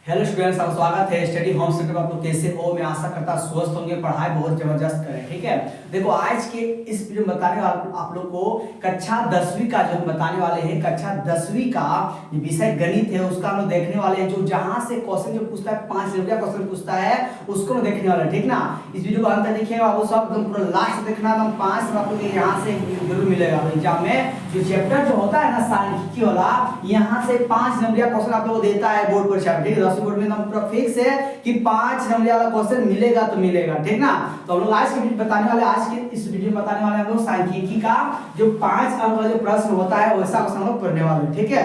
Hello students, आपका स्वागत है स्टडी होम सेंटर में। आप लोग कैसे हो? मैं आशा करता स्वस्थ होंगे, पढ़ाई बहुत जबरदस्त करें। ठीक है, देखो आज के इस वीडियो में बताने वाले आप लोग को कक्षा 10वीं का जो हम बताने वाले हैं, कक्षा 10वीं का विषय गणित है, उसका हम लोग देखने वाले हैं। जो जहां से क्वेश्चन जो पूछता है 5 नंबर क्वेश्चन पूछता है उसको हम देखने वाले हैं। ठीक ना, इस वीडियो को अंत तक देखिएगा, वो सब एकदम पूरा लास्ट देखना। एकदम 5 आप लोग यहाँ से जरूर मिलेगा एग्जाम में। जो चैप्टर जो होता है ना सांख्यिकी वाला, यहाँ से 5 नंबर क्वेश्चन आप लोग को देता है बोर्ड परीक्षा। ठीक है, बोर्ड में एकदम पूरा फिक्स है कि 5 नंबर वाला क्वेश्चन मिलेगा तो मिलेगा। ठीक ना, तो हम लोग आज के वीडियो बताने वाले, आज के इस वीडियो में बताने वाले हम लोग सांख्यिकी का जो 5 अंक वाला जो प्रश्न होता है वैसा क्वेश्चन हम लोग पढ़ने वाले हैं। ठीक है,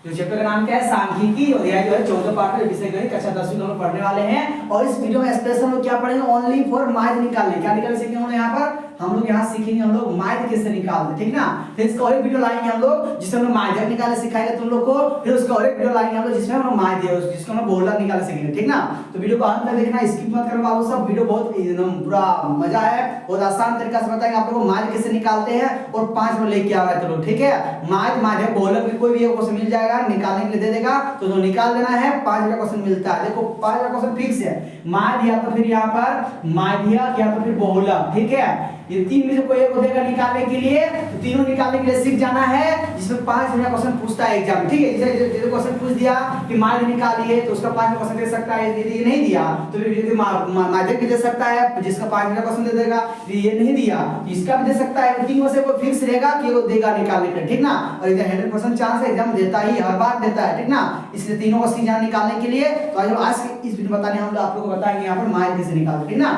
जो चैप्टर का नाम क्या है सांख्यिकी, और यह जो है 14 पार्ट में विषय गणित कक्षा 10वीं हम लोग पढ़ने वाले हैं। और इस वीडियो में स्पेशल हम लोग क्या पढ़ेंगे, ओनली फॉर माइथ निकालने। क्या निकालने सीखेंगे हम लोग यहाँ पर? हम लोग यहाँ सीखेंगे हम लोग माइथ कैसे निकालते। ठीक ना, फिर इसका और एक वीडियो लाएंगे हम लोग जिसमें हम लोग माइथ निकालने सिखाएंगे तुम लोग को। फिर उसका और एक वीडियो लाएंगे हम लोग जिसमें हम लोग माइथ है जिसको हम बोल्डर निकालने सीखेंगे। ठीक ना, तो वीडियो को अंत तक देखना, स्किप मत करना बाबू। सब वीडियो बहुत एकदम पूरा मजा है, बहुत आसान तरीका से बताएंगे आप लोगों को माइथ कैसे निकालते हैं और 5 में लेके आ रहा है तो लोग। ठीक है, माइथ माइथ बोल्डर कोई भी एक क्वेश्चन मिल जाएगा, निकालने के लिए दे देगा तो जो निकाल देना है 5 का क्वेश्चन मिलता है। देखो 5 का क्वेश्चन फिक्स है, माइथ या तो फिर यहाँ पर माध्यक या तो फिर बहुलक। ठीक है, ये तीन में से कोई एक देगा निकालने के लिए, तो तीनों निकालने के लिए सीख जाना है, जिसमें 5 नंबर क्वेश्चन पूछता है एग्जाम। ठीक है, जैसे क्वेश्चन पूछ दिया कि माध्य निकालिए तो उसका 5 क्वेश्चन दे सकता है। यदि ये नहीं दिया तो फिर माध्यक भी दे सकता है जिसका 5 नंबर क्वेश्चन दे देगा। ये नहीं दिया तो इसका भी दे सकता है। तीन में से कोई फिक्स रहेगा कि वो देगा निकालने के लिए। ठीक ना, और इधर 100% चांस है, एग्जाम देता ही, हर बार देता है। ठीक ना, इसलिए तीनों को सीख जाना निकालने के लिए। तो आज इस वीडियो बताने हम आप लोगों को बताएंगे यहाँ पर माध्य कैसे निकालते। ठीक ना,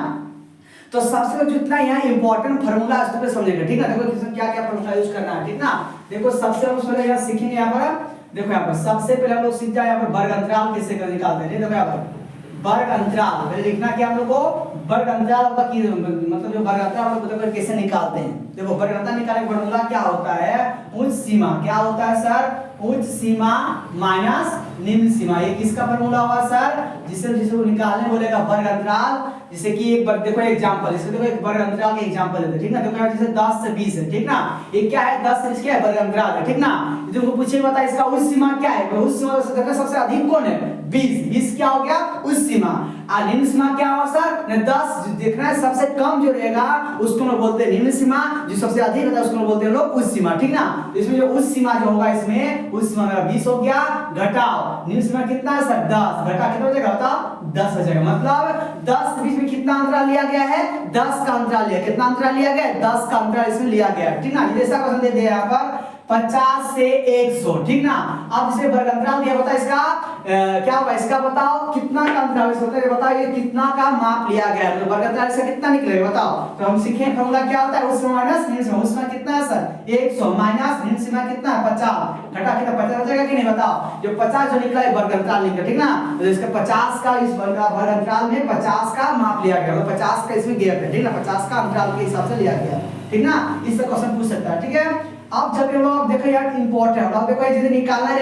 तो सबसे पहले जितना यहाँ इंपॉर्टेंट फार्मूला इस पे समझेंगे। ठीक ना, देखो किसमें क्या क्या फार्मूला यूज करना है। ठीक ना, देखो सबसे पहले यहाँ सीखेंगे, यहाँ पर देखो यहाँ पर सबसे पहले हम लोग सीख जाए यहाँ पर वर्ग अंतराल कैसे निकालते हैं। देखो यहाँ पर वर्ग अंतराल पहले लिखना क्या हम लोग को, वर्ग अंतराल मतलब जो वर्ग अंतराल हम लोग कैसे निकालते हैं। देखो वर्ग अंतराल निकालने का फार्मूला क्या होता है, उच्च सीमा। क्या होता है सर? उच्च सीमा माइनस निम्न सीमा। ये किसका फार्मूला हुआ सर? जिसे जिसे निकालने बोलेगा वर्ग अंतराल। जैसे कि एक बार देखो एग्जांपल, इसको देखो एक वर्ग अंतराल का एग्जांपल लेते हैं। ठीक ना, देखो यहाँ जैसे 10 से 20 है। ठीक ना, ये क्या है? 10 से 20 क्या है? वर्ग अंतराल है। ठीक ना, तुमको पूछे बता इसका उच्च सीमा क्या है, तो उच्च सीमा से देखो सबसे अधिक कौन है? 20। 20 क्या हो गया? उच्च सीमा। और निम्न सीमा क्या होगा सर? 10 देखना है, सबसे कम जो रहेगा उसको हम बोलते हैं निम्न सीमा, जो सबसे अधिक रहता है उसको बोलते हैं लोग उच्च सीमा। ठीक ना, तो इसमें जो उच्च सीमा जो होगा, इसमें उच्च सीमा मेरा 20 हो गया, घटाओ निम्न सीमा कितना है सर? 10। घटा कितना हो जाएगा बताओ? 10 हो जाएगा। मतलब 10 के बीच में कितना अंतराल लिया गया है? 10 का अंतराल लिया। कितना अंतराल लिया गया? 10 का अंतराल इसमें लिया गया। ठीक ना, ये ऐसा क्वेश्चन दे दिया यहाँ पर 50 से 100। ठीक ना, अब इसे वर्ग अंतराल दिया, बता इसका क्या होगा? इसका बताओ कितना का अंतराल होता है, बताओ ये कितना का माप लिया गया है, तो वर्ग अंतराल इसका कितना निकलेगा बताओ। तो हम सीखें फार्मूला क्या होता है, उच्च सीमा माइनस निम्न सीमा। उच्च सीमा कितना है सर? 100 माइनस निम्न सीमा कितना है? 50। घटा कितना 50 हो जाएगा कि नहीं बताओ? जो 50 जो निकला है वर्ग अंतराल निकला। ठीक ना, तो इसका 50 का इस वर्ग अंतराल में 50 का माप लिया गया, मतलब 50 का इसमें गैप है। ठीक ना, 50 का अंतराल के हिसाब से लिया गया। ठीक ना, इससे क्वेश्चन पूछ सकता है। ठीक है, अब जब ये लोग देखो यार इंपॉर्टेंट, अब देखो ये निकालना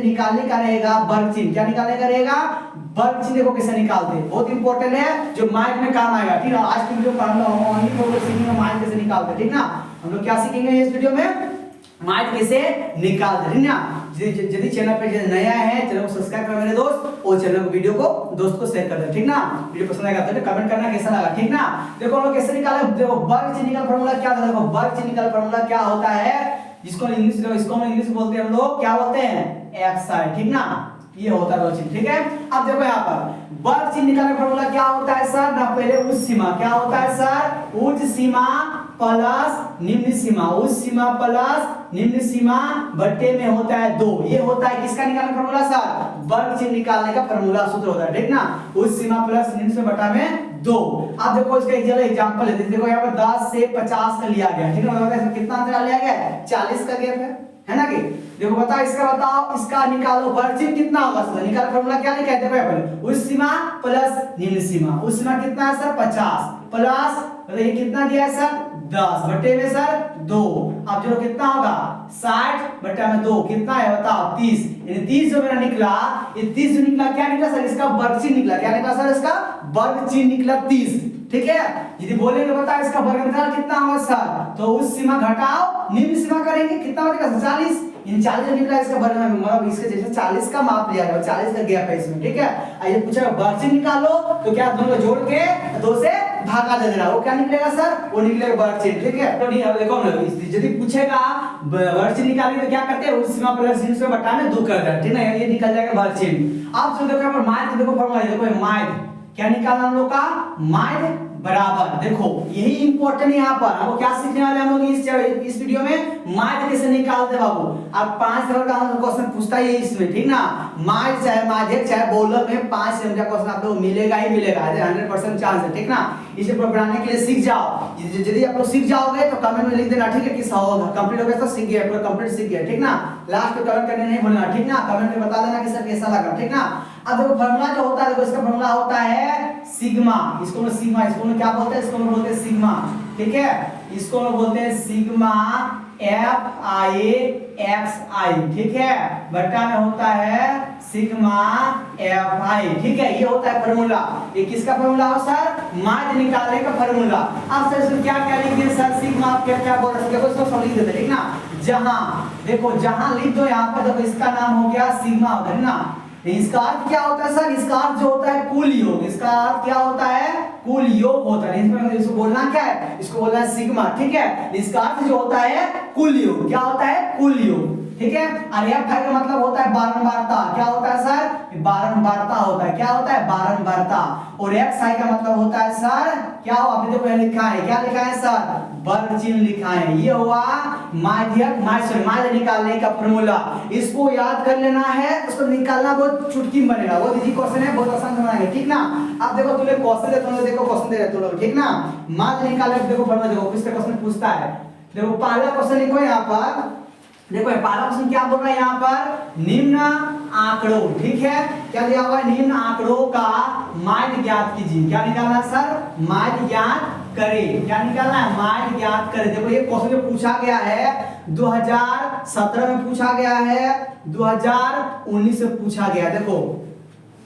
निकालने का रहेगा वर्ग चिन्ह। क्या निकालने का रहेगा? वर्ग चिन्ह। देखो कैसे निकालते हैं, बहुत इंपॉर्टेंट है, जो माइक में काम आएगा। ठीक है, आज की वीडियो में हम लोग ओनली फॉर सीखेंगे माइक कैसे निकालते हैं। ठीक ना, हम लोग क्या सीखेंगे इस वीडियो में? माइक कैसे निकालते हैं। ठीक ना, यदि चैनल पे नया है चैनल को सब्सक्राइब करो मेरे दोस्त, और चैनल को वीडियो को दोस्त को शेयर कर दो। ठीक ना, वीडियो पसंद आएगा तो कमेंट करना कैसा लगा। ठीक ना, देखो हम लोग कैसे निकाले, देखो वर्ग चिन्ह निकाल फार्मूला क्या होता है। देखो वर्ग चिन्ह निकाल फार्मूला क्या होता है, जिसको इसको हम इंग्लिश बोलते हैं, हम लोग क्या बोलते हैं? एक्साइड। ठीक ना, ये होता है वर्ग चिन्ह। ठीक है, अब देखो यहाँ पर वर्ग चिन्ह निकालने का फार्मूला क्या होता है सर? ना पहले उच्च सीमा। क्या होता है सर? उच्च सीमा प्लस निम्न सीमा। उच्च सीमा प्लस निम्न सीमा बट्टे में होता है 2। ये होता है किसका निकालने का फार्मूला सर? वर्ग चिन्ह निकालने का फार्मूला सूत्र होता है। ठीक ना, उच्च सीमा प्लस निम्न सीमा बटा में 2। अब देखो इसका एग्जांपल लेते हैं। देखो यहाँ पर 10 से 50 का लिया गया। ठीक है, मतलब इसमें कितना अंतराल लिया गया है? 40 का गैप है ना कि? देखो बताओ इसका, बताओ इसका निकालो वर्ग चिन्ह कितना होगा सर? निकाल फार्मूला क्या लिखा है? देखो यहाँ पर उच्च सीमा प्लस निम्न सीमा। उच्च सीमा कितना है सर? 50 प्लस ये कितना दिया है सर? 10 बटे में सर 2। अब जो कितना होगा? 60 बटा में 2 कितना है बताओ? 30। यानी 30 जो मेरा निकला, ये 30 जो निकला क्या निकला सर? इसका वर्ग चिन्ह निकला। क्या निकला सर? इसका वर्ग चिन्ह निकला 30। ठीक है, यदि बोलेंगे बता इसका वर्ग अंतराल कितना होगा सर, तो उस सीमा घटाओ निम्न सीमा करेंगे, कितना हो जाएगा 40। इन 40 जो निकला इसका मतलब इसके जैसे 40 का माप लिया गया, 40 का गैप है इसमें, ठीक है। आइए पूछा वर्गचिन्ह निकालो, तो क्या दोनों को जोड़ के 2 से भागा दे देना, वो क्या निकलेगा सर, वो निकलेगा वर्गचिन्ह, ठीक है। तो नहीं अब देखो हम यदि पूछेगा वर्गचिन्ह निकालिए तो क्या करते हैं, उस सीमा प्लस जिससे बटा में 2 कर देना, ठीक है, ये निकल जाएगा वर्गचिन्ह। अब जो देखो यहाँ पर माध्य देखो फॉर्मूला देखो, माध्य क्या निकालना हम लोग का, माध्य बराबर, देखो यही इंपॉर्टेंट यहाँ पर हमको क्या सीखने वाले हम लोग इस वीडियो में, माध्य कैसे निकालते बाबू। अब 5 नंबर का क्वेश्चन पूछता है इसमें, ठीक ना, माध्य चाहे माध्यक चाहे बहुलक में 5 नंबर का क्वेश्चन आप लोग मिलेगा ही मिलेगा, 100% चांस है, ठीक ना। इसे बनाने के लिए सीख जाओ, यदि आप लोग सीख जाओगे तो कमेंट में लिख देना, ठीक है, कि कंप्लीट हो गया तो सीख गया, पूरा कंप्लीट सीख गया, ठीक ना। लास्ट में कमेंट करने नहीं भूलना, ठीक ना, कमेंट में बता देना कि सर कैसा लगा, ठीक ना। अब देखो फार्मूला जो होता है, देखो इसका फार्मूला होता है सिग्मा, इसको हम सिग्मा, इसको हम क्या बोलते हैं, इसको हम बोलते हैं सिग्मा, ठीक है, इसको हम बोलते हैं सिग्मा FIXI, ठीक है, बटा में होता है सिग्मा FI, ठीक है, ये होता है फार्मूला। ये किसका फार्मूला हो सर, माध्य निकालने का फार्मूला। अब सर इसमें क्या क्या लिखिए सर, सिग्मा आप क्या क्या बोल रहे हैं, इसको लिख देते, ठीक ना। जहां देखो जहां लिख दो यहाँ पर, देखो इसका नाम हो गया सिग्मा, होता है ना। इसका अर्थ क्या होता है सर, इसका अर्थ जो होता है कुल योग, इसका अर्थ क्या होता है, कुल योग होता है, इसमें इसको बोलना क्या है, इसको बोलना है सिग्मा, ठीक है। इसका अर्थ जो होता है कुल योग, क्या होता है, कुल योग, ठीक है। और एफ का मतलब होता है बारंबारता, क्या होता है सर, बारंबारता होता है, क्या होता है, बारंबारता। और एक्स आई का मतलब होता है सर, क्या हो अभी देखो लिखा है, क्या लिखा है सर, वर्ग चिन्ह लिखा है। ये हुआ माध्यक माध्य निकालने का फार्मूला, इसको याद कर लेना है, उसको निकालना बहुत चुटकी में बनेगा, बहुत इजी क्वेश्चन है, बहुत आसान बनाएंगे, ठीक ना। अब देखो तुम लोग क्वेश्चन देते हो, देखो क्वेश्चन दे रहे तुम लोग, ठीक ना। माध्य निकालने देखो फार्मूला, देखो किसका क्वेश्चन पूछता है, देखो पहला क्वेश्चन लिखो यहाँ पर, देखो पहला क्वेश्चन क्या बोल रहा है यहाँ पर, निम्न आंकड़ों, ठीक है, क्या दिया हुआ है, निम्न आंकड़ों का माध्य ज्ञात कीजिए, क्या निकालना है सर, माध्य ज्ञात करें, क्या निकालना है, माध्य ज्ञात करें। देखो ये क्वेश्चन जो पूछा गया है 2017 में पूछा गया है, 2019 में पूछा गया, देखो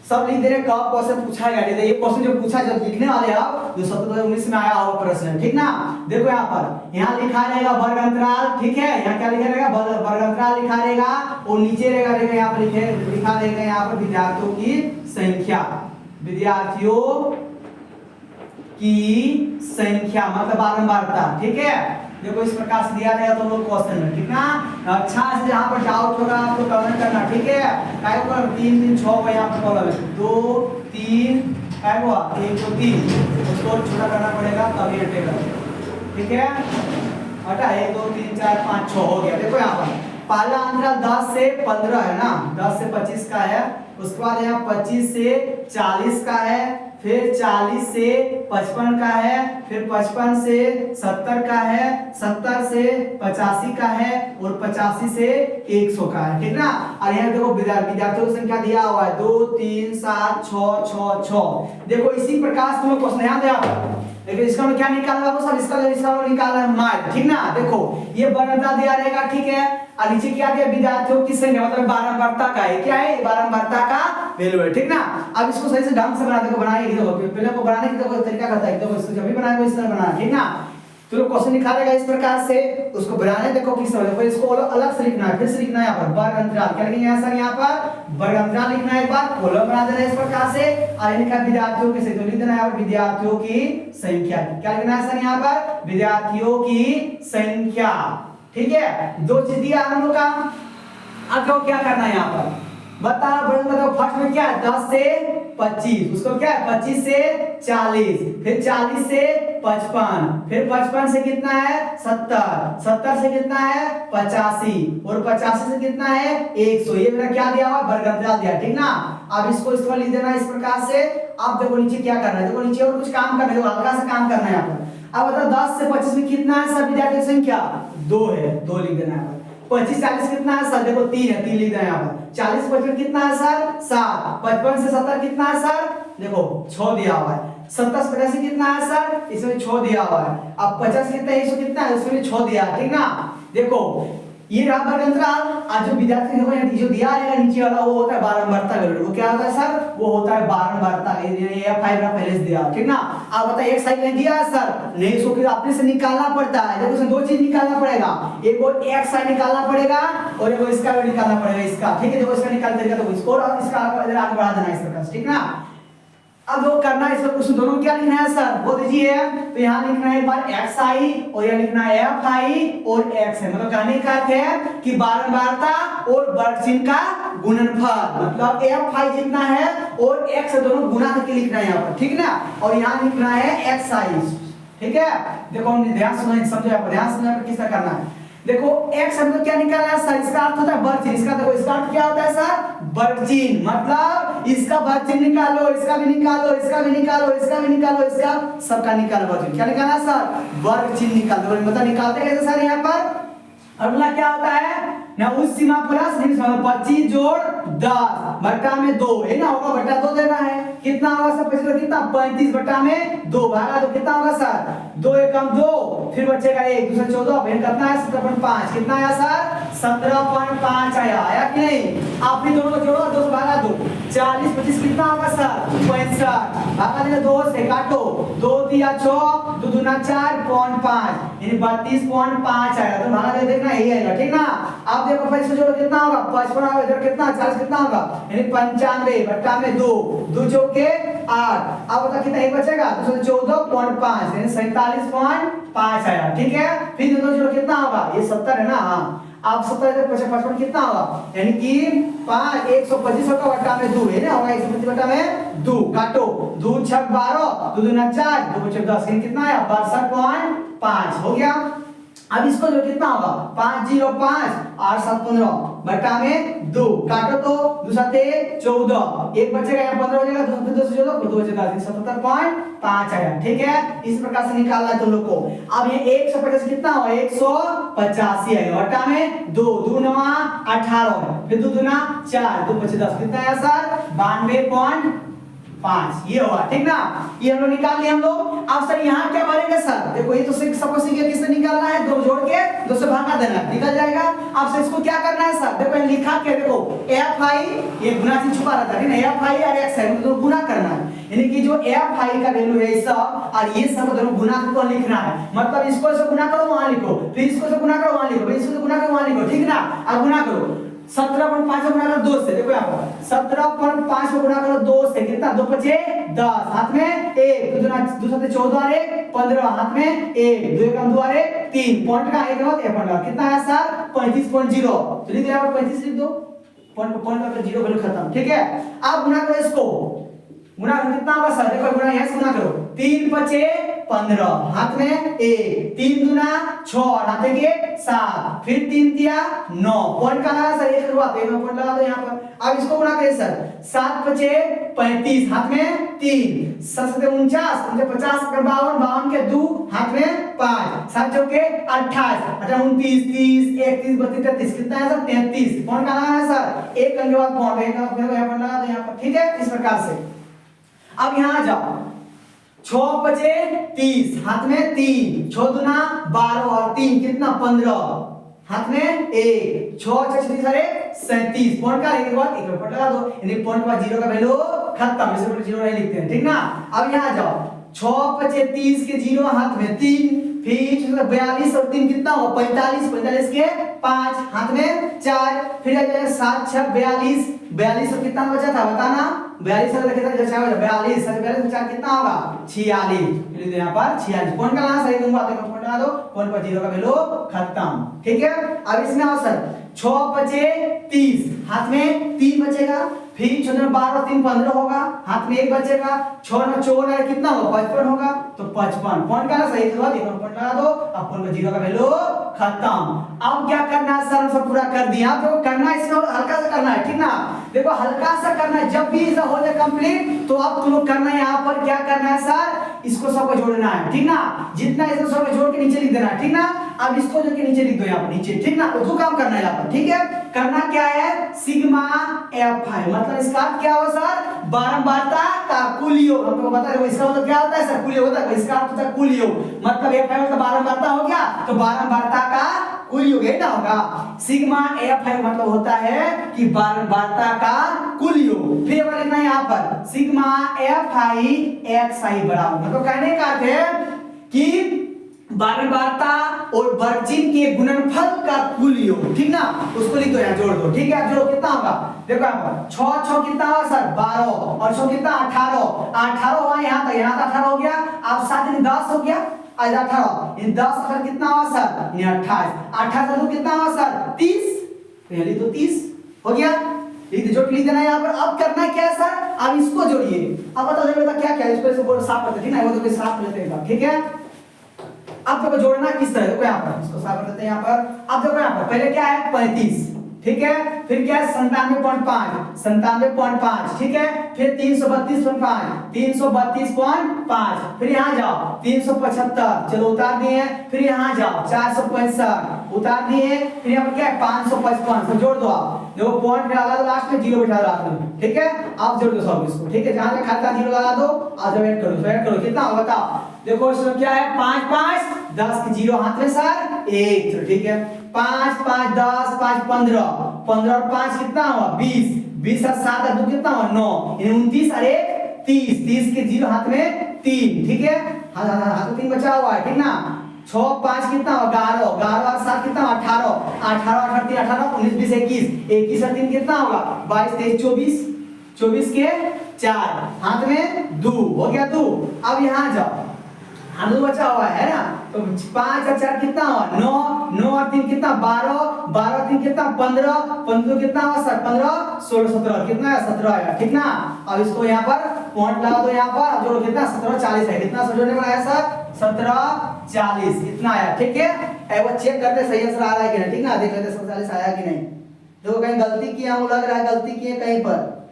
सब लिख दे रहे कब क्वेश्चन पूछा गया, ये क्वेश्चन जो पूछा जब लिखने वाले आप जो 2019 में आया हुआ प्रश्न, ठीक ना। देखो यहाँ पर यहाँ लिखा रहेगा वर्ग अंतराल, ठीक है, यहाँ क्या लिखा रहेगा, वर्ग अंतराल लिखा रहेगा, और नीचे रहेगा यहाँ पर लिखा रहेगा यहाँ पर विद्यार्थियों की संख्या, विद्यार्थियों की संख्या मतलब बारंबारता, ठीक है। देखो इस प्रकार से दिया रहेगा तो लोग क्वेश्चन में, ठीक ना। अच्छा से जहां पर डाउट होगा आपको कमेंट करना, ठीक है। काय को 3 3 6 को यहां पर प्रॉब्लम है, 2 3 काय हुआ 1 2 3, उसको छोटा करना पड़ेगा तभी हटेगा, ठीक है। हटा 1 2 3 4 5 6 हो गया। देखो यहां पर पहला अंतराल 10 से 15 है ना, 10 से 25 का है, उसके बाद यहाँ 25 से 40 का है, फिर 40 से 55 का है, फिर 55 से 70 का है, 70 से 85 का है, और 85 से 100 का है, ठीक ना। और यहाँ देखो विद्यार्थियों की संख्या दिया हुआ है 2 3 7 6 6 6। देखो इसी प्रकार से तुम लोग क्वेश्चन ध्यान दे, लेकिन इसका क्या निकालना है सब, इसका निकालना है माध्य, ठीक ना। देखो ये बारंबारता दिया रहेगा, ठीक है, और नीचे क्या दिया, विद्यार्थियों की संख्या मतलब बारंबारता का है, क्या है, बारंबारता का वैल्यू है, ठीक ना। अब इसको सही से ढंग से बना देखो, बनाएंगे देखो पहले को बनाने की देखो तरीका करता है, देखो इसको जब भी बनाएंगे इस तरह बनाना, ठीक ना। तो लोग क्वेश्चन निकालेगा इस प्रकार से, उसको बनाने देखो किस तरह, फिर इसको अलग से लिखना है, फिर से लिखना है यहाँ पर वर्ग अंतराल, क्या लिखेंगे यहाँ सर, यहाँ पर वर्ग अंतराल लिखना है, एक बार कॉलम बना देना है इस प्रकार से, और लिखा विद्यार्थियों की संख्या, लिख देना यहाँ पर विद्यार्थियों की संख्या, क्या लिखना है सर यहाँ पर, विद्यार्थियों की संख्या, ठीक है। 2 चीज दिया हम लोग का। अब देखो क्या करना है यहाँ पर, बताना पड़ेगा। फर्स्ट में क्या है 10 से 25, उसको क्या है 25 से 40, फिर 40 से 55, फिर 55 से कितना है 70, 70 से कितना है 85, और 85 से कितना है 100। ये मेरा क्या दिया हुआ वर्ग अंतराल दिया, ठीक ना। अब इसको इस पर लिख देना इस प्रकार से। अब देखो नीचे क्या करना है, देखो नीचे और कुछ काम करना है, देखो हल्का सा काम करना है यहाँ पर। अब बताओ 10 से 25 में कितना है सब विद्यार्थी की संख्या, 2 है, 2 लिख देना है। 25 40 कितना है सर, देखो 3 है, 3 लिख देना है यहाँ पर। 40 55 कितना है सर 7, 55 से 70 कितना है सर, देखो 6 दिया हुआ है। 70 से 85 कितना है सर, इसमें 6 दिया हुआ है। अब 50 कितना है, 100 कितना है, उसमें भी 6 दिया है, ठीक ना। देखो ये रहा वर्ग अंतराल। आज जो विद्यार्थी देखो यहाँ जो दिया रहेगा नीचे वाला वो होता है बारंबारता का यूनिट। वो क्या होता है सर? वो होता है बारंबारता। ये फाइव पहले से दिया, ठीक ना। आप बताइए एक साइड में दिया है सर, नहीं इसको अपने से निकालना पड़ता है। देखो इसमें दो चीज निकालना पड़ेगा, एक वो एक साइड निकालना पड़ेगा और एक वो इसका भी निकालना पड़ेगा, इसका, ठीक है। देखो इसका निकाल देगा तो इसको और इसका आगे बढ़ा देना इस प्रकार से, ठीक ना। अब वो करना है, इसमें दोनों क्या लिखना है सर? वो दीजिए। तो यहाँ लिखना है एक बार xi और यहाँ लिखना है fi और x है। मतलब कहने का अर्थ है कि बारंबारता और वर्ग चिन्ह का गुणनफल, मतलब fi जितना है और x दोनों गुणा करके लिखना है यहाँ पर, ठीक ना। और यहाँ लिखना है xi, ठीक है। देखो हमने ध्यान से समझो, यहाँ पर ध्यान से किस तरह करना है। देखो x हमको क्या निकालना है सर? इसका अर्थ होता है वर्ग चिन्ह। इसका देखो इसका अर्थ क्या होता है सर? वर्ग चिन्ह। मतलब इसका वर्ग चिन्ह निकालो, इसका भी निकालो, इसका भी निकालो, इसका भी निकालो, इसका सबका निकालो वर्ग चिन्ह। क्या निकालना है सर? वर्ग चिन्ह निकाल दो। मतलब निकालते कैसे सर? यहाँ पर अगला क्या होता है ना, उस सीमा प्लस 25 जोड़ 10 बट्टा में 2 है ना, होगा बट्टा 2 देना है। कितना होगा सर? 25 कितना? 35 बट्टा में 2 भागा 2 कितना होगा सर? 2 एकम 2, फिर बचेगा 1 दूसरा 14, फिर कितना है? 17.5। कितना आया सर? 17.5 आया कि नहीं? आप भी दोनों को जोड़ो, 2 से भागा 2, 40 25 कितना होगा सर? 65 भागा देना 2 से, काटो 2 दिया 6 2 दूना 4.5 यानी 32.5 आया। तो भागा दे देखना यही आएगा, ठीक ना। आप देखो 25 जोड़ो कितना होगा? 55 होगा, इधर कितना? 40 कितना होगा? यानी 95 बट्टा में 2 2 चौके 8। अब बता कितना एक बचेगा? तो 14.5 यानी 47.5 आया, ठीक है। फिर दोनों जोड़ो कितना होगा? ये 70 है ना। हां आप 70 से 55 कितना होगा? यानी कि 5 125 का बट्टा में 2 है ना, होगा 125 बट्टा में 2, काटो 2 6 12 2 दूना 4 2 5 10 कितना आया? 62.5 हो गया। अब इसको जो कितना होगा? 505 8 7 15 बट्टा में 2, काटो तो 2 7 14 एक बचेगा, यहाँ 15 हो जाएगा, 2 से जोड़ो 2 बचेगा 77.5 आया, ठीक है। इस प्रकार से निकालना है तुम लोग को। अब ये 150 कितना होगा? 185 आएगा बट्टा में 2 2 9 18 फिर 2 दूना 4 2 5 10 कितना आया सर? 92.5 ये होगा, ठीक ना। ये हम लोग निकाल लिए हम लोग। अब सर यहाँ क्या भरेंगे सर? देखो ये तो सबको सीख गया किससे निकालना है? 2 जोड़ के 2 से भागा देना, निकल जाएगा। अब सर इसको क्या करना है सर? देखो लिखा के देखो fi, ये गुणा से छुपा रहता है ना, fi और x है तो गुणा करना है। यानी कि जो fi का वैल्यू है इस सब और ये सब दोनों गुणा करके लिखना है। मतलब इसको से गुणा करो वहां लिखो, फिर इसको से गुणा करो वहां लिखो, फिर इसको से गुणा करो वहां लिखो, ठीक ना। अब गुणा करो 17.5 गुणा करो 2 से। देखो यहाँ पर 17.5 को गुणा करो 2 से कितना? 2 5 10 हाथ में 1 2 7 14 और 1 15 हाथ में 1 2 एकम 2 और 1 3 पॉइंट का एक बाद 1 पॉइंट कितना आया सर? 35.0। तो लिख यहाँ पर 35 लिख दो, पॉइंट का 0 वैल्यू खत्म, ठीक है। अब गुणा करो इसको, गुणा कितना होगा सर? देखो गुणा यहाँ से गुणा करो 3 5 15 हाथ में 1 3 दूना 6 हाथ के 7 फिर 3 दिया 9 पॉइंट का लगा सर, एक शुरुआत एक पॉइंट लगा दो यहाँ पर। अब इसको गुणा करें सर 7 5 35 हाथ में 3 7 7 49 50 52 52 के 2 हाथ में 5 7 चौके 28 29 30 31 32 33 कितना है सर? 33 पॉइंट का लगा है सर, एक अंक के बाद पॉइंट एक अंक यहाँ पर लगा दो यहाँ पर, ठीक है। इस प्रकार से अब यहाँ आ जाओ 6 5 30 हाथ में 3 6 दूना 12 और 3 कितना? 15 हाथ में 1 6 6 37 पॉइंट का एक बाद एक पॉइंट लगा दो, यानी पॉइंट का 0 का वैल्यू खत्म, इसे पर 0 नहीं लिखते हैं, ठीक ना। अब यहाँ आ जाओ 6 5 30 के 0 हाथ में 3 फिर 42 और 3 कितना हो? 45 45 के 5 हाथ में 4 फिर आ जाएगा 7 6 42 42 और कितना बचा था बताना? 42 से कितना बचा? 42 से 42 4 कितना होगा? 46 फिर यहाँ पर 46 पॉइंट का लाना सही दूंगा, तो पॉइंट लगा दो, पॉइंट पर 0 का वैल्यू खत्म, ठीक है। अब इसमें आओ सर 6 5 30 हाथ में 3 बचेगा, फिर 6 12 और 3 15 होगा, हाथ में 1 बचेगा, 6 9 54 कितना होगा? 55 होगा, तो 55 पॉइंट का सही के बाद एक पॉइंट लगा दो, अब पॉइंट पर 0 का वैल्यू खत्म। अब क्या करना है सर? सब पूरा कर दिया, आपको करना है इसमें हल्का सा करना है, ठीक ना। देखो हल्का सा करना है, जब भी इसे हो जाए कंप्लीट तो अब तुम लोग करना है यहाँ पर क्या करना है सर? इसको सबको जोड़ना है, ठीक ना। जितना इसको सबको जोड़ के नीचे लिख देना है, ठीक ना। अब इसको जो के नीचे लिख दो यहाँ पर नीचे, ठीक ना। दो काम करना है यहाँ पर, ठीक है। करना क्या है? सिग्मा fi, मतलब इसका क्या हो सर? बारंबारता का कुल योग, हम तो बता रहे इसका मतलब क्या होता है सर, कुल योग होता है। इसका अर्थ होता है कुल योग, मतलब एफ है मतलब बारंबारता हो गया, तो बारंबारता का कुल योग है ना होगा। सिग्मा एफ है मतलब होता है कि बारंबारता का कुल योग। फिर अब लिखना है यहाँ पर सिग्मा एफ आई एक्स आई बराबर, मतलब कहने का अर्थ है कि बारंबारता और वर्ग चिन्ह के गुणनफल का कुल योग, ठीक ना, उसको लिख दो यहाँ, जोड़ दो, ठीक है। अब जोड़ो कितना होगा, देखो यहाँ पर 6 6 कितना होगा सर 12 और 6 कितना 18 हुआ यहाँ तक, यहाँ तक 18 हो गया। अब 7 दिन 10 हो गया, आज 18 इन 10 18 कितना हुआ सर, ये 28 28 तो कितना हुआ सर 30, तो यहाँ लिख दो 30 हो गया। लिख देना यहाँ पर। अब करना क्या है सर, अब इसको जोड़िए। अब बताओ बेटा क्या क्या, इसको साफ करते, ठीक ना, वो तो साफ कर लेते हैं, ठीक है। अब देखो जोड़ना किस तरह, देखो यहाँ पर इसको साफ कर देते हैं यहाँ पर। अब देखो यहाँ पर पहले क्या है 35, ठीक है, फिर क्या है 97.5, ठीक है, फिर 332.5, 332.5, फिर यहाँ जाओ 375, चलो उतार दिए, फिर यहाँ जाओ 465 उतार दिए, फिर यहाँ पर क्या है 555, तो जोड़ दो आप, देखो पॉइंट लगा दो लास्ट में, जीरो बिठा दो लास्ट में, ठीक है। आप जोड़ दो सब इसको, ठीक है, जहां पे खाता जीरो लगा दो, आज ऐड करो, तो ऐड करो कितना होगा बताओ। देखो इसमें क्या है 5 5 10 के जीरो हाथ में सर 1, तो ठीक है 5 5 10 5 15 15 और 5 कितना हुआ 20 20 और 7 और 2 कितना हुआ 9, 29 और 1 30 30 के जीरो हाथ में 3, ठीक है, हाथ में 3 बचा हुआ है, ठीक ना। 6 5 कितना हुआ 11 11 और 7 कितना 18 18 18 3 18 19 20 21 21 और 3 कितना होगा 22 23 24 24 के 4 हाथ में 2 हो गया 2। अब यहाँ जाओ, हम 2 बचा हुआ है ना, तो 5 और 4 कितना हुआ 9 9 और 3 कितना 12 12 और 3 कितना 15 15 कितना हुआ सर 15 16 17 कितना है 17 आया, ठीक ना। अब इसको यहाँ पर पॉइंट लगा दो यहाँ पर, अब जोड़ो कितना 17 40 है, कितना सर जोड़ने में आया सर 17 40 इतना आया, ठीक है। एक बार चेक करते सही आंसर आ रहा है कि नहीं, ठीक ना, देख लेते 40 आया कि नहीं। देखो कहीं गलती किया वो लग रहा है, गलती की है कहीं पर,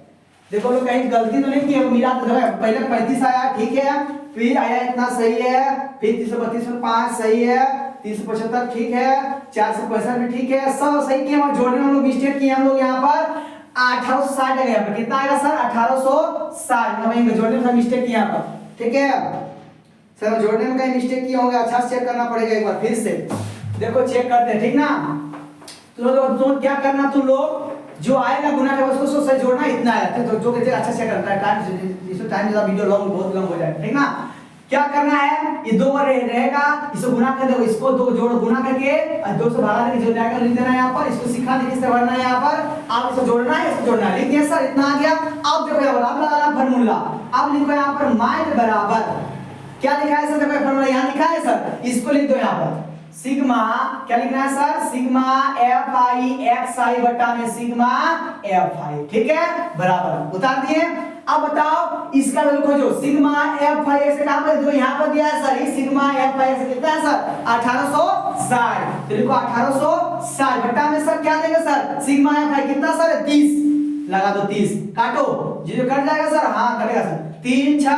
देखो लोग कहीं गलती तो नहीं की है, मिला तो है, पहले 35 आया, ठीक है, फिर आया इतना सही है, फिर 332.5 सही है, 375 ठीक है, 465 भी ठीक है, सब सही किए। और जोड़ने में हम लोग मिस्टेक किए हम लोग यहाँ पर 1860 आ गया, कितना आएगा सर 1860, मतलब जोड़ने में मिस्टेक किया यहाँ पर, ठीक है सर, जोड़ने में कहीं मिस्टेक किया होगा, अच्छा से चेक करना पड़ेगा एक बार फिर से, देखो चेक करते हैं, ठीक ना। तो क्या करना तुम लोग, जो आएगा गुना का उसको सही जोड़ना, इतना है तो जो कहते अच्छा से करता है, टाइम ज्यादा वीडियो लॉन्ग बहुत लंबा हो जाएगा, ठीक ना। क्या करना है, ये 2 रहेगा, इसको गुना कर दो, इसको 2 जोड़ गुना करके और 2 से भागा देके जो जाएगा लिख देना है यहाँ पर, इसको सिखा दे किससे भरना है यहाँ पर, आप इसको जोड़ना है इसको जोड़ना है, लिख दिया सर, इतना आ गया। अब देखो यहाँ पर अब लगाना फार्मूला, अब लिखो यहाँ पर माइल बराबर, क्या लिखा है सर, देखो फार्मूला यहाँ लिखा है सर, इसको लिख दो यहाँ पर सिग्मा, क्या लिखना है sir sigma F I X I बटा में सिग्मा एफ आई, ठीक है, बराबर उतार दिए। अब बताओ इसका वैल्यू खोजो, सिग्मा एफ आई एक्स कहां पर दो, यहां पर दिया है सर, ये सिग्मा एफ आई एक्स कितना है सर 1860, तो लिखो 1860 बटा में सर क्या देंगे सर सिग्मा एफ आई कितना सर 30, लगा दो 30, काटो जो कट जाएगा सर, हाँ कटेगा सर, 3 6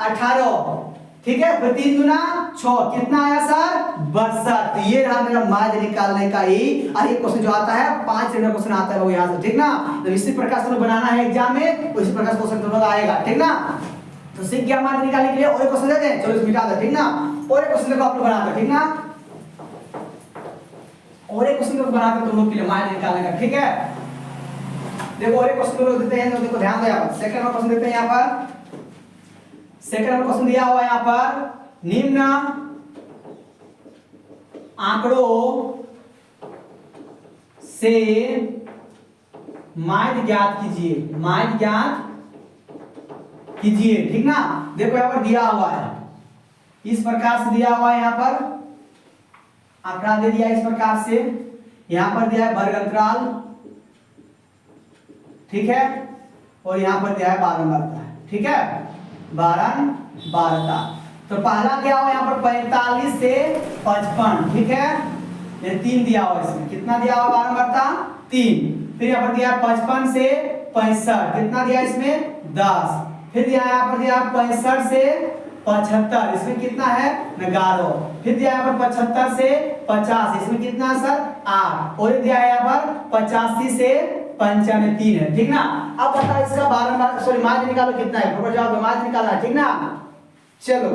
18, ठीक है, फिर 3 दूना 6 कितना आया सर 62। तो ये रहा मेरा मार्ग निकालने का ही, और एक क्वेश्चन जो आता है 5 नंबर क्वेश्चन आता है वो यहाँ से, ठीक ना। तो इसी प्रकार से बनाना है एग्जाम में, उसी प्रकार से क्वेश्चन दोनों का आएगा, ठीक ना। तो सीख गया मार्ग निकालने के लिए और एक क्वेश्चन देते हैं, चलो इसको मिटा दो, ठीक ना, और एक क्वेश्चन को आप लोग बनाते, ठीक ना, और एक क्वेश्चन को बनाते तुम लोग के लिए मार्ग निकालने का, ठीक है। देखो और एक क्वेश्चन लोग देते हैं, देखो ध्यान दो यहाँ पर, सेकंड क्वेश्चन देते हैं यहाँ पर, सेकंड क्वेश्चन दिया हुआ है यहाँ पर, निम्न आंकड़ों से माध्य ज्ञात कीजिए, माध्य ज्ञात कीजिए, ठीक ना। देखो यहाँ पर दिया हुआ है, इस प्रकार से दिया हुआ है, यहाँ पर आंकड़ा दे दिया इस प्रकार से, यहाँ पर दिया है वर्ग अंतराल, ठीक है, और यहाँ पर दिया है बारंबारता, ठीक है, बारंबारता। तो पहला क्या हुआ यहाँ पर 45 से 55, ठीक है, ये 3 दिया हुआ, इसमें कितना दिया हुआ बारंबारता 3, फिर यहाँ पर दिया 55 से 65, कितना दिया इसमें 10, फिर दिया यहाँ पर दिया 65 से 75, इसमें कितना है 11, फिर दिया यहाँ पर 75 से 50, इसमें कितना है सर 8, और दिया है यहाँ पर 85 से पंचा में 3 है, ठीक ना। अब बताओ इसका बारंबार सॉरी मार्ग निकालो कितना है, ऊपर जाओ तो मार्ग निकालना है, ठीक ना। चलो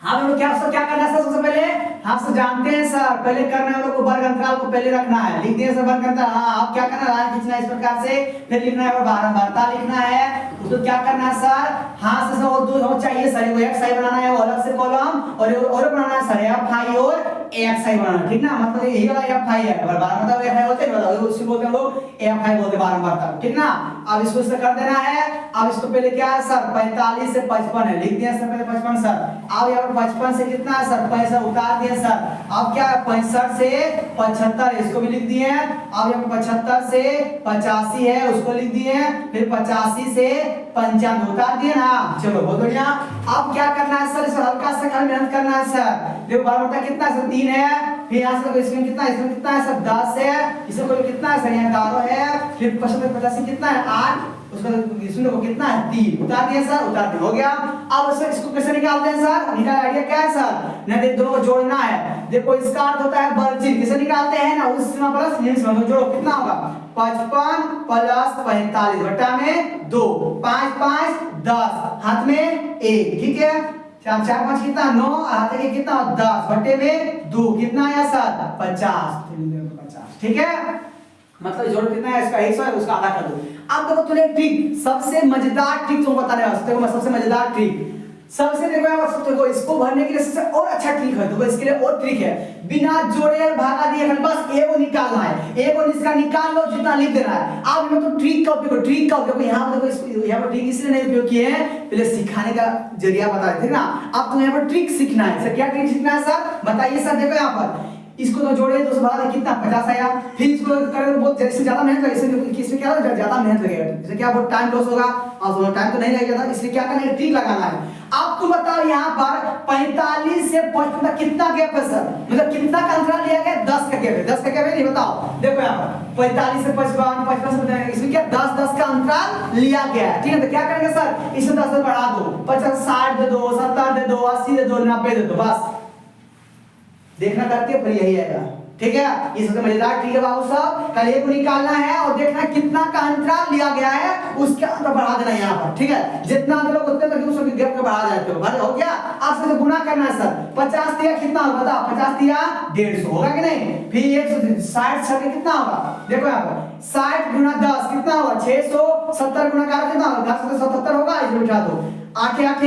हम लोग क्या करना है सर, सबसे पहले हम सब जानते हैं सर, पहले करना है हम लोग को वर्ग अंतराल को पहले रखना है, लिख दिए सर वर्ग अंतराल। हाँ अब क्या करना है, लाइन खींचना है इस प्रकार से, फिर लिखना है और बारंबारता लिखना है। उसको क्या करना है सर, हाथ से और दो हो चाहिए सर, वो एक्स आई बनाना है, वो अलग से कॉलम और बनाना है सर, एफ आई और एक्स आई बनाना है, ठीक ना। मतलब यही वाला एफ आई है, अगर बारंबारता एफ आई होते हैं बताओ उसको बोलते हैं लोग एफ आई बोलते हैं बारंबारता, ठीक ना। अब इसको से कर देना है। अब इसको पहले क्या है सर 45 से 55 है, लिख दिया सर पहले 55 सर। अब यहाँ पर 55 से कितना है सर 65 उतार दिए सर। अब क्या है 65 से 75 इसको भी लिख दिए। अब यहाँ पर 75 से 85 है उसको लिख दिए, फिर 85 से 95 उतार दिए ना। चलो बहुत बढ़िया। अब क्या करना है सर, इसको हल्का सा खाली मेहनत करना है सर। देखो बारंबारता कितना है सर 3 है, फिर यहाँ से इसमें कितना है, इसमें कितना है सर 10 है, इसमें कितना है सर यहाँ 11 है, फिर 85 कितना है 8, उसका इसमें को कितना है 3 उतार दिया सर, उतार दिया हो गया। अब सर इसको कैसे निकालते हैं सर, निकाल आइडिया क्या है सर, ना देख दोनों को जोड़ना है। देखो इसका अर्थ होता है वर्गचिन्ह, कैसे निकालते हैं ना, उस सीमा प्लस निम्न सीमा जोड़ो कितना होगा 55 प्लस 45 बटा में 2, 5 5 10 हाथ में 1, ठीक है। 4 4 5 कितना 9 हाथ में कितना 10 बटे में 2 कितना है सर 50, ठीक है। मतलब जोड़ कितना है इसका 100 है, उसका आधा कर दो। अब देखो तुम्हें ट्रिक, सबसे मजेदार ट्रिक तुमको बताने वाला हूं, देखो मैं सबसे मजेदार ट्रिक सबसे देखो यार, देखो इसको भरने के लिए सबसे और अच्छा ट्रिक है, देखो इसके लिए और ट्रिक है, बिना जोड़े और भागा दिए बस एगो निकालना है, एगो इसका निकाल लो जितना लिख देना है। अब मैं तो ट्रिक का उपयोग, ट्रिक का उपयोग यहाँ देखो, इसको यहाँ पर ट्रिक इसलिए नहीं उपयोग किए हैं, पहले सिखाने का जरिया बता रहे थे ना। अब तुम्हें यहाँ पर ट्रिक सीखना है सर, क्या ट्रिक सीखना है सर बताइए सर। देखो यहाँ पर इसको तो जोड़े तो भागा दे कितना 50 आया, फिर इसको करें तो बहुत इससे ज्यादा मेहनत लगेगी, इसमें क्या होगा ज्यादा मेहनत लगेगा, इससे क्या बहुत टाइम लॉस होगा और टाइम तो नहीं लगेगा, इसलिए क्या करना है ट्रिक लगाना है। अब तुम बताओ यहाँ पर 45 से 55 तक कितना गैप है सर, मतलब कितना का अंतराल लिया गया 10 का गैप है, 10 का गैप है नहीं बताओ। देखो यहाँ पर 45 से 55 55 से इसमें क्या 10 10 का अंतराल लिया गया है, ठीक है। तो क्या करेंगे सर इसमें 10 बढ़ा दो, 50 60 दे दो, 70 दे दो, 80 दे दो, 90 दे दो, बस देखना करके फिर यही आएगा, ठीक है। ये सबसे मजेदार ट्रिक है बाबू साहब, कल एक निकालना है और देखना कितना का अंतराल लिया गया है, उसके अंदर बढ़ा देना यहाँ पर, ठीक है। जितना अंतर होगा उतने तक उसको गैप को बढ़ा देते हो, हो गया। अब से गुना करना है सर, 50 दिया कितना होगा बताओ, 50 दिया 150 होगा कि नहीं, फिर 160 छके कितना होगा, देखो यहाँ पर 60 गुना 10 कितना होगा 670 गुना का कितना होगा 10 77 होगा, इसमें उठा दो 8 8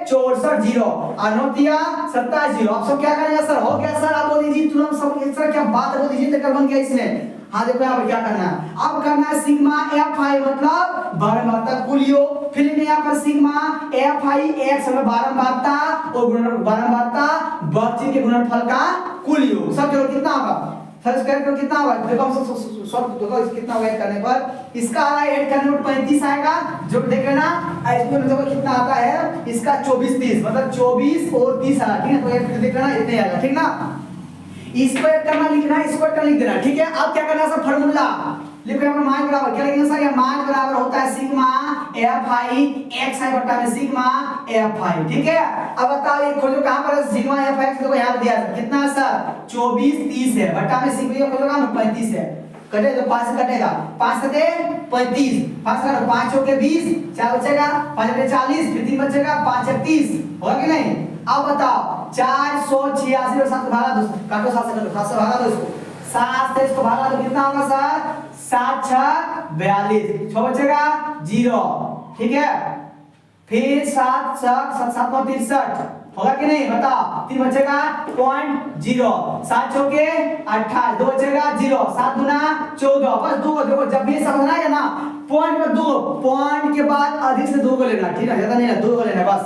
64 0 और 9 दिया 27 0। अब सब क्या करेंगे सर, हो गया सर। आप बोल दीजिए तुरंत सब सर क्या बात बोल दीजिए, तक बन गया इसने। हाँ देखो यहाँ पर क्या करना है, अब करना है सिग्मा एफ आई मतलब बारंबारता कुलियो, फिर में यहाँ पर सिग्मा एफ आई एक्स मतलब बारंबारता और बारंबारता वर्गचिन्ह के गुणनफल का कुलियो, सब जोड़ कितना होगा सर, स्क्वायर करो कितना होगा, देखो हम सब देखो कितना ऐड करने पर इसका आ रहा है, ऐड करने पर 35 आएगा, जो देख लेना इसमें देखो कितना आता है इसका 24 30 मतलब 24 और 30 आ, ठीक है। तो ऐड देख लेना इतने आएगा, ठीक ना। इसको ऐड करना लिखना है, इसको ऐड लिख देना, ठीक है। अब क्या करना है सर फार्मूला लिखो, यहाँ पर मान बराबर क्या लिखेंगे सर, यहाँ मान बराबर होता है sigma F I X I बटा में सिग्मा एफ आई, ठीक है। अब बताओ ये खोजो कहां पर है सिग्मा एफ आई, देखो यहाँ दिया है कितना है सर 24 30 है बटा में सिग्मा ये खोजो कहां 35 है, कटे तो 5 से कटेगा 5 से 35 5 से 5 हो के 20 4 बचेगा 5 से 40 फिर 3 बचेगा 5 से 30 होगा कि नहीं। अब बताओ 486 और 7 भागा दो, काटो 7 से कटो 7 से भागा दो इसको, 7 से इसको भागा दो कितना होगा सर 7 6 42 6 बचेगा 0, ठीक है। फिर 7 7 7 63 होगा कि नहीं बताओ, 3 बचेगा 0.0 7 चौके 28 2 बचेगा 0 7 गुना 14 बस 2, देखो जब भी समझना है ना पॉइंट में 2 पॉइंट के बाद अधिक से 2 को लेना, ठीक है, ज्यादा नहीं है 2 को लेना बस,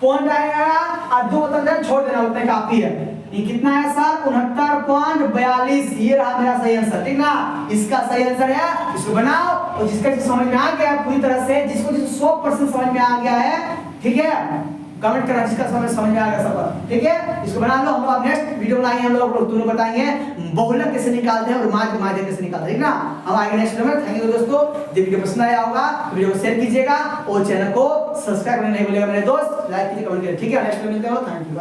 पॉइंट आएगा और 2 तक छोड़ देना उतने काफी है। ये कितना है सर 69.42, ये रहा मेरा सही आंसर, ठीक ना। इसका सही आंसर है, इसको बनाओ और जिसका समझ में आ गया पूरी तरह से, जिसको 100% समझ में आ गया है, ठीक है, कमेंट करना जिसका समझ में आ गया सब, ठीक है। इसको बना लो, हम लोग नेक्स्ट वीडियो बनाएंगे, हम लोग दोनों बताएंगे बहुलक कैसे निकालते हैं और माध्य कैसे निकालते हैं, ठीक ना। हम आगे नेक्स्ट वीडियो में। थैंक यू दोस्तों, जब वीडियो पसंद आया होगा तो वीडियो को शेयर कीजिएगा और चैनल को सब्सक्राइब करना नहीं भूलिएगा मेरे दोस्त, लाइक कीजिए कमेंट कीजिए, ठीक है। नेक्स्ट वीडियो मिलते हैं, थैंक यू।